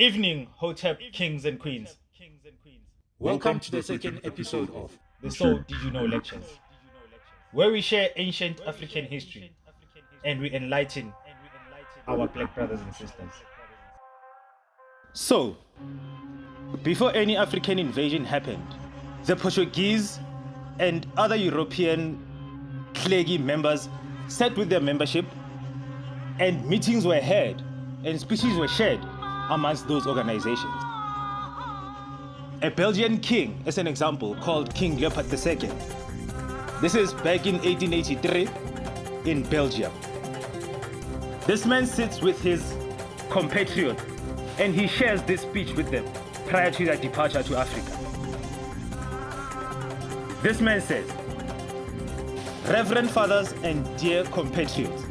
Evening, Hotep kings and queens. Welcome to the second episode of The So Did You Know lectures, where we share ancient African history and we enlighten our black brothers and sisters. So, before any African invasion happened, the Portuguese and other European clergy members sat with their membership and meetings were held and speeches were shared amongst those organizations. A Belgian king, as an example, called King Leopold II. This is back in 1883 in Belgium. This man sits with his compatriot and he shares this speech with them prior to their departure to Africa. This man says, "Reverend fathers and dear compatriots,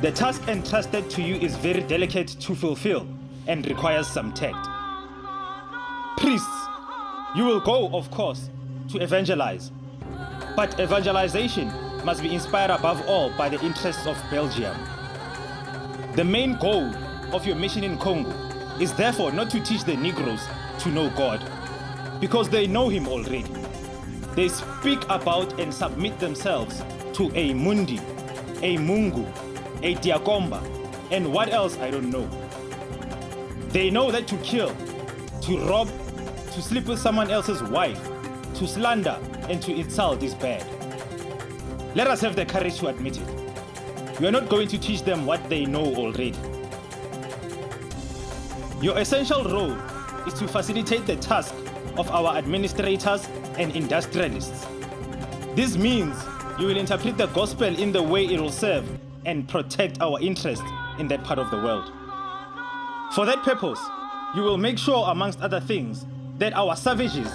the task entrusted to you is very delicate to fulfill and requires some tact. Priests, you will go, of course, to evangelize, but evangelization must be inspired above all by the interests of Belgium. The main goal of your mission in Congo is therefore not to teach the Negroes to know God, because they know Him already. They speak about and submit themselves to a Mundi, a Mungu, a Diakomba, and what else I don't know. They know that to kill, to rob, to sleep with someone else's wife, to slander, and to insult is bad. Let us have the courage to admit it. We are not going to teach them what they know already. Your essential role is to facilitate the task of our administrators and industrialists. This means you will interpret the gospel in the way it will serve and protect our interests in that part of the world. For that purpose, you will make sure, amongst other things, that our savages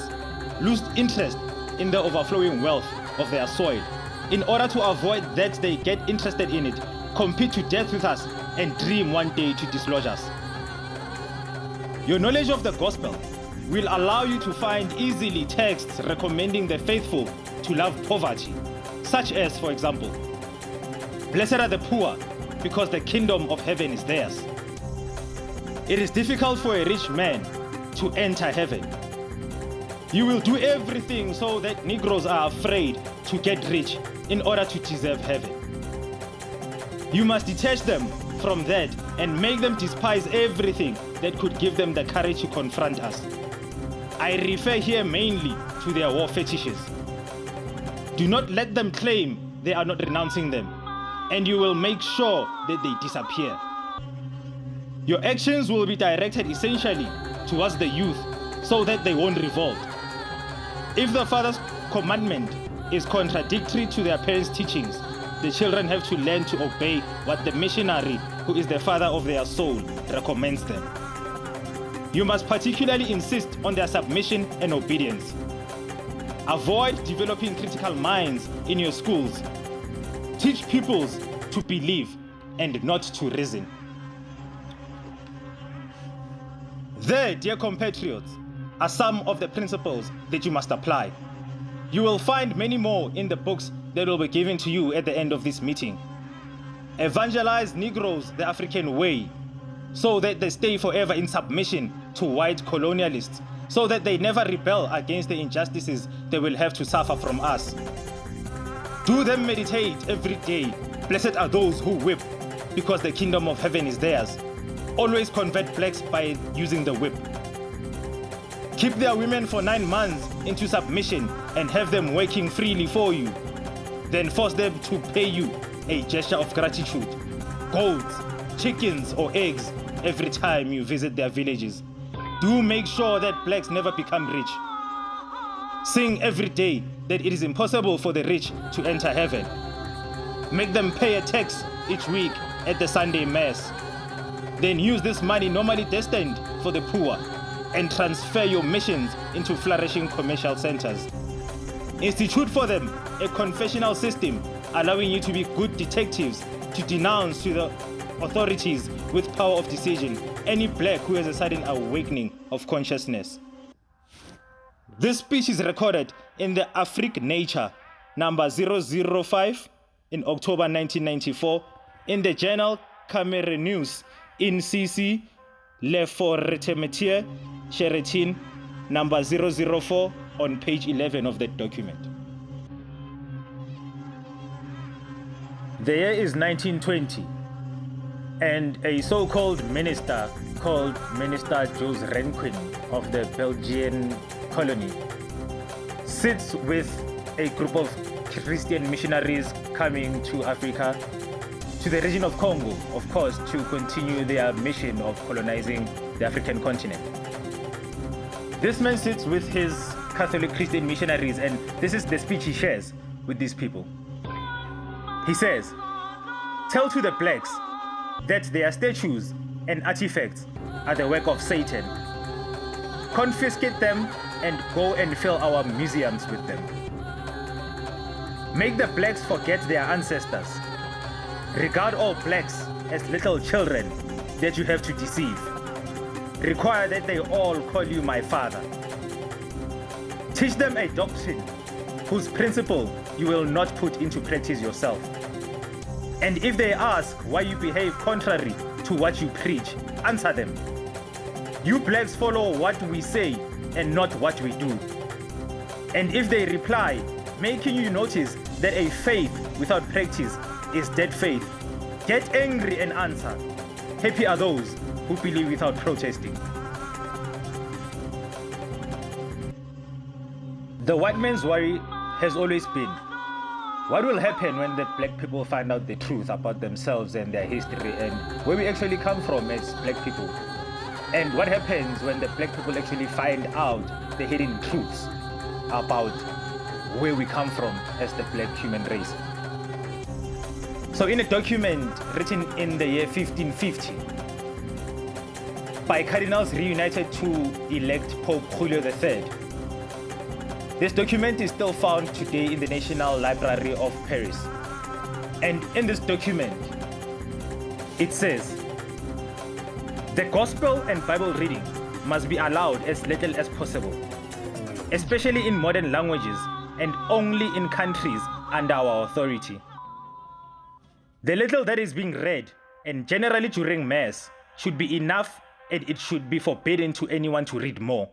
lose interest in the overflowing wealth of their soil in order to avoid that they get interested in it, compete to death with us, and dream one day to dislodge us. Your knowledge of the gospel will allow you to find easily texts recommending the faithful to love poverty, such as, for example, "Blessed are the poor, because the kingdom of heaven is theirs." It is difficult for a rich man to enter heaven. You will do everything so that Negroes are afraid to get rich in order to deserve heaven. You must detach them from that and make them despise everything that could give them the courage to confront us. I refer here mainly to their war fetishes. Do not let them claim they are not renouncing them, and you will make sure that they disappear. Your actions will be directed essentially towards the youth so that they won't revolt. If the father's commandment is contradictory to their parents' teachings, the children have to learn to obey what the missionary, who is the father of their soul, recommends them. You must particularly insist on their submission and obedience. Avoid developing critical minds in your schools. Teach pupils to believe and not to reason. There, dear compatriots, are some of the principles that you must apply. You will find many more in the books that will be given to you at the end of this meeting. Evangelize Negroes the African way, so that they stay forever in submission to white colonialists, so that they never rebel against the injustices they will have to suffer from us. Do them meditate every day. Blessed are those who whip, because the kingdom of heaven is theirs. Always convert blacks by using the whip. Keep their women for 9 months into submission and have them working freely for you. Then force them to pay you a gesture of gratitude, goats, chickens, or eggs every time you visit their villages. Do make sure that blacks never become rich. Sing every day that it is impossible for the rich to enter heaven. Make them pay a tax each week at the Sunday Mass. Then use this money normally destined for the poor and transfer your missions into flourishing commercial centers. Institute for them a confessional system allowing you to be good detectives to denounce to the authorities with power of decision any black who has a sudden awakening of consciousness. This speech is recorded in the Afrika Nature number 005 in October 1994 in the journal Camera News in CC Le Fortemetier, Sheraton, number 004 on page 11 of that document. The year is 1920, and a so-called minister called Minister Jules Renquin of the Belgian colony sits with a group of Christian missionaries coming to Africa, to the region of Congo, of course, to continue their mission of colonizing the African continent. This man sits with his Catholic Christian missionaries, and this is the speech he shares with these people. He says, "Tell to the blacks that their statues and artifacts are the work of Satan. Confiscate them and go and fill our museums with them. Make the blacks forget their ancestors. Regard all blacks as little children that you have to deceive. Require that they all call you my father. Teach them a doctrine whose principle you will not put into practice yourself. And if they ask why you behave contrary to what you preach, answer them. You blacks follow what we say and not what we do. And if they reply, making you notice that a faith without practice is dead faith, get angry and answer. Happy are those who believe without protesting." The white man's worry has always been, what will happen when the black people find out the truth about themselves and their history and where we actually come from as black people? And what happens when the black people actually find out the hidden truths about where we come from as the black human race? So in a document written in the year 1550 by cardinals reunited to elect Pope Julio III, this document is still found today in the National Library of Paris. And in this document, it says, "The gospel and Bible reading must be allowed as little as possible, especially in modern languages and only in countries under our authority. The little that is being read, and generally during Mass, should be enough, and it should be forbidden to anyone to read more.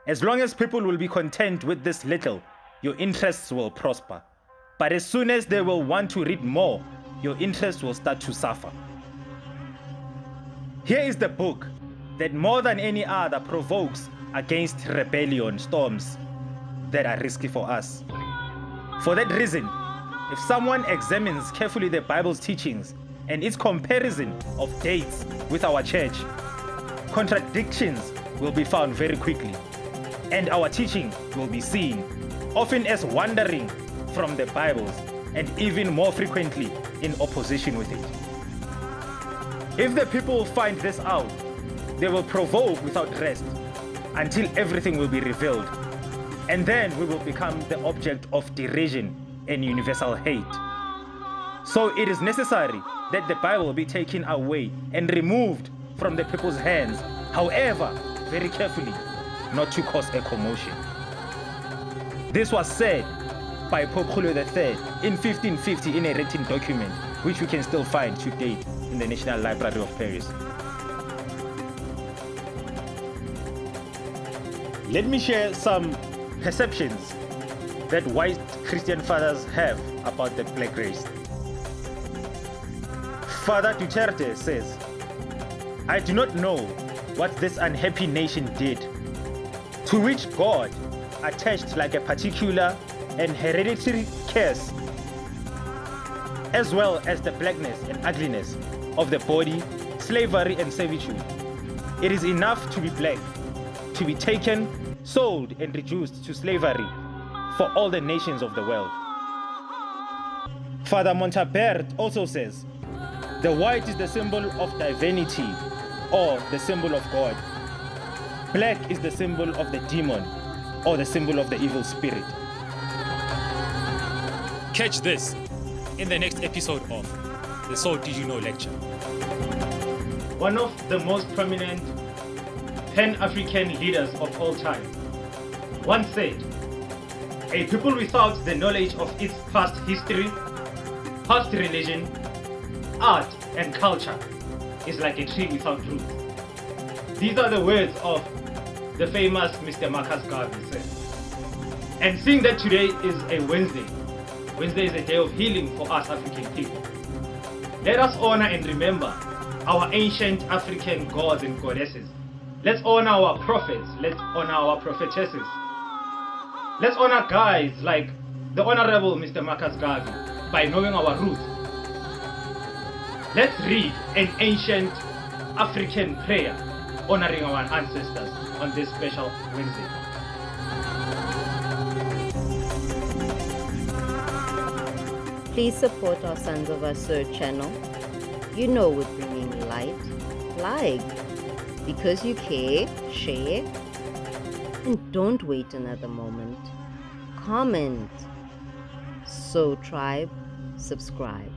As long as people will be content with this little, your interests will prosper. But as soon as they will want to read more, your interests will start to suffer. Here is the book that more than any other provokes against rebellion storms that are risky for us. For that reason, if someone examines carefully the Bible's teachings and its comparison of dates with our church, contradictions will be found very quickly, and our teaching will be seen, often as wandering from the Bibles, and even more frequently in opposition with it. If the people find this out, they will provoke without rest until everything will be revealed, and then we will become the object of derision and universal hate. So it is necessary that the Bible be taken away and removed from the people's hands, however, very carefully, not to cause a commotion." This was said by Pope Julio III in 1550 in a written document, which we can still find to date in the National Library of Paris. Let me share some perceptions that white Christian fathers have about the black race. Father Duterte says, "I do not know what this unhappy nation did, to which God attached like a particular and hereditary curse, as well as the blackness and ugliness of the body, slavery and servitude. It is enough to be black, to be taken, sold and reduced to slavery for all the nations of the world." Father Montabert also says, "The white is the symbol of divinity or the symbol of God. Black is the symbol of the demon or the symbol of the evil spirit." Catch this in the next episode of the So Did You Know lecture. One of the most prominent Pan-African leaders of all time once said, "A people without the knowledge of its past history, past religion, art and culture is like a tree without roots. These are the words of the famous Mr. Marcus Garvey, sir. And seeing that today is a Wednesday is a day of healing for us African people. Let us honor and remember our ancient African gods and goddesses. Let's honor our prophets. Let's honor our prophetesses. Let's honor guys like the Honorable Mr. Marcus Garvey by knowing our roots. Let's read an ancient African prayer honoring our ancestors on this special Wednesday. Please support our Sons of SOU channel. You know we're bringing light. Like, because you care, share, and don't wait another moment. Comment. So tribe, subscribe.